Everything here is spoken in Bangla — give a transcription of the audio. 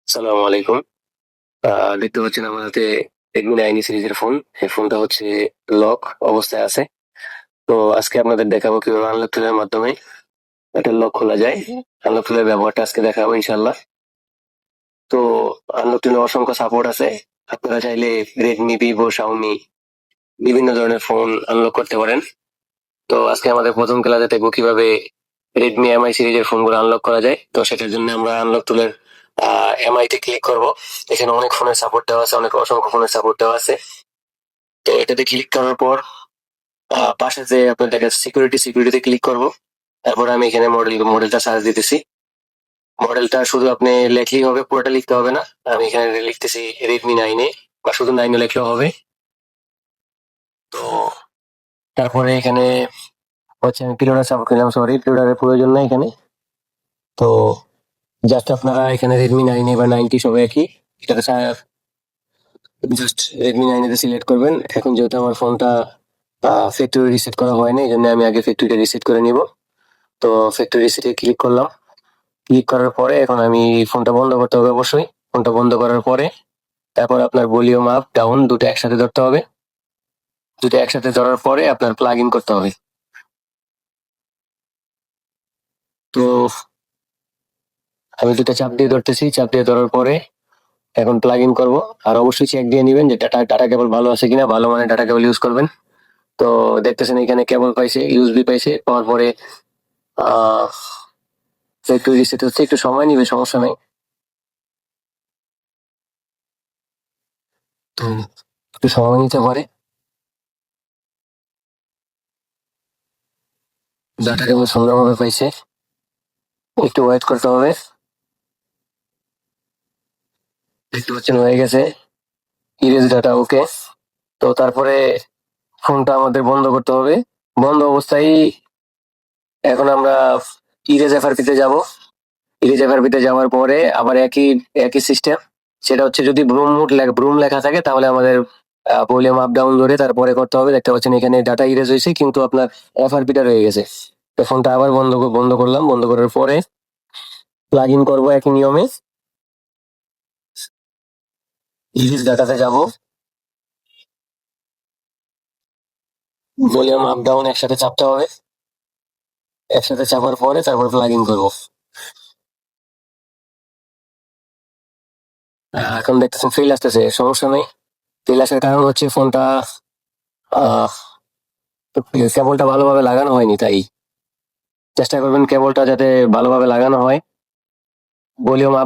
সালাম আলাইকুম। দেখতে পাচ্ছেন আমার হাতে রেডমি 9 সিরিজের ফোন। এই ফোনটা হচ্ছে লক অবস্থায় আছে। তো আজকে আপনাদের দেখাবো কিভাবে আনলক টুলের মাধ্যমে এটা লক খোলা যায়। আনলক টুলের ব্যবহারটা আজকে দেখাবো ইনশাল্লাহ। তো আনলক টুলের অসংখ্য সাপোর্ট আছে। আপনারা চাইলে রেডমি, ভিভো, শাওমি বিভিন্ন ধরনের ফোন আনলক করতে পারেন। তো আজকে আমাদের প্রথম ক্লাসে দেখবো কিভাবে রেডমি এমআই সিরিজের ফোনগুলো আনলক করা যায়। তো সেটার জন্য আমরা আনলক টুলের এমআই তে ক্লিক করব। এখানে অনেক ফোনের সাপোর্ট দেওয়া আছে, অনেক অসংখ্য ফোনের সাপোর্ট দেওয়া আছে। তো এটাতে ক্লিক করার পর পাশে যে আপনার দেখা সিকিউরিটিতে ক্লিক করব। তারপর আমি এখানে মডেলটা সার্চ দিতেছি। মডেলটা শুধু আপনি লেখলেই হবে, পুরোটা লিখতে হবে না। আমি এখানে লিখতেছি রেডমি 9A, বা শুধু 9 লিখলেও হবে। তো তারপরে এখানে হচ্ছে আমি পিরিয়ডের সাপোর্ট করলাম, সরি পিরিয়ডের প্রয়োজন নাই এখানে। তো জাস্ট আপনারা এখানে রেডমি 9A বা 9T সবাই একই, এটাতে জাস্ট রেডমি 9 সিলেক্ট করবেন। এখন যেহেতু আমার ফোনটা ফ্যাক্টরি রিসেট করা হয়নি, এই জন্য আমি আগে ফ্যাক্টরিটা রিসেট করে নিব। তো ফ্যাক্টরি রিসেটে ক্লিক করলাম। ক্লিক করার পরে এখন আমি ফোনটা বন্ধ করতে হবে অবশ্যই। ফোনটা বন্ধ করার পরে তারপর আপনার ভলিউম আপ ডাউন দুটো একসাথে ধরতে হবে। দুটো একসাথে ধরার পরে আপনার প্লাগ ইন করতে হবে। তো আমি দুটো চাপ দিয়ে ধরতেছি, চাপ দিয়ে ধরার পরে এখন প্লাগ ইন করবো। আর অবশ্যই চেক দিয়ে নিবেন যে ডাটা কেবল ভালো আছে কিনা, ভালো মানে ডাটা কেবল ইউজ করবেন। তো দেখতেছেন এখানে কেবল পাইছে, ইউএসবি পাইছে, পাওয়ার পরে আহ একটু রিসেট হচ্ছে, একটু সময় নিবে, সমস্যা নাই। তো একটু সময় নিতে পারে। ডাটা কেবল সুন্দরভাবে পাইছে, একটু ওয়েট করতে হবে। দেখতে পাচ্ছেন হয়ে গেছে, ইরেজ ডাটা ওকে। তো তারপরে ফোনটা আমাদের বন্ধ করতে হবে। বন্ধ অবস্থায় এখন আমরা ইরেজ এফআরপি তে যাব। ইরেজ এফআরপি তে যাওয়ার পরে আবার একই একই সিস্টেম। সেটা হচ্ছে যদি ব্রুম লেখা থাকে তাহলে আমাদের ভলিউম আপ ডাউন ধরে তারপরে করতে হবে। দেখতে পাচ্ছেন এখানে ডাটা ইরেজ হয়েছে কিন্তু আপনার এফআরপিটা রয়ে গেছে। তো ফোনটা আবার বন্ধ করলাম। বন্ধ করার পরে প্লাগ ইন করবো একই নিয়মে। ইরেজ ডাটাতে যাব, ভলিউম আপ ডাউন একসাথে চাপতে হবে। একসাথে চাপার পরে তারপর প্লাগ ইন করবো। এখন দেখতেছেন ফেল আসতেছে, সমস্যা নেই। ফেল আসার কারণ হচ্ছে ফোনটা আহ কেবলটা ভালোভাবে লাগানো হয়নি, তাই চেষ্টা করবেন কেবলটা যাতে ভালোভাবে লাগানো হয়। Volume up